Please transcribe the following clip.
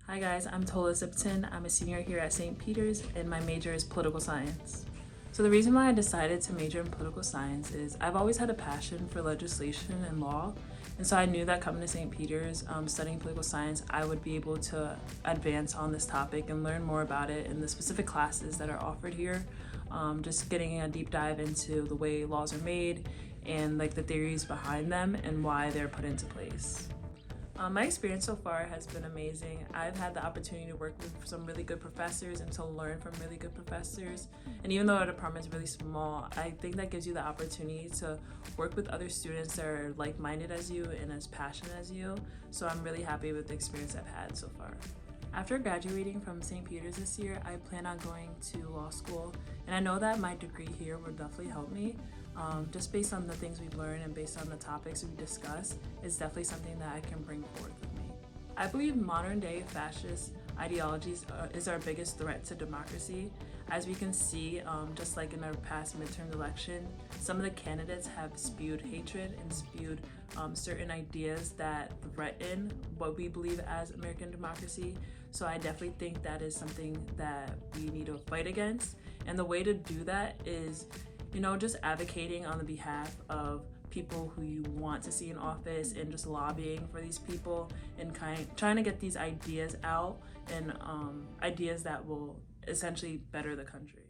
Hi guys, I'm Tola Osipitan. I'm a senior here at St. Peter's and my major is political science. So the reason why I decided to major in political science is I've always had a passion for legislation and law. And so I knew that coming to St. Peter's, studying political science, I would be able to advance on this topic and learn more about it in the specific classes that are offered here. Just getting a deep dive into the way laws are made and like the theories behind them and why they're put into place. My experience so far has been amazing. I've had the opportunity to work with some really good professors and to learn from really good professors. And even though our department is really small, I think that gives you the opportunity to work with other students that are like-minded as you and as passionate as you. So I'm really happy with the experience I've had so far. After graduating from St. Peter's this year, I plan on going to law school, and I know that my degree here will definitely help me. Just based on the things we've learned and based on the topics we discuss, it's definitely something that I can bring forth with me. I believe modern day fascist ideologies is our biggest threat to democracy. As we can see, just like in our past midterm election, some of the candidates have spewed hatred and spewed certain ideas that threaten what we believe as American democracy. So I definitely think that is something that we need to fight against. And the way to do that is, just advocating on the behalf of people who you want to see in office and just lobbying for these people and trying to get these ideas out and ideas that will essentially better the country.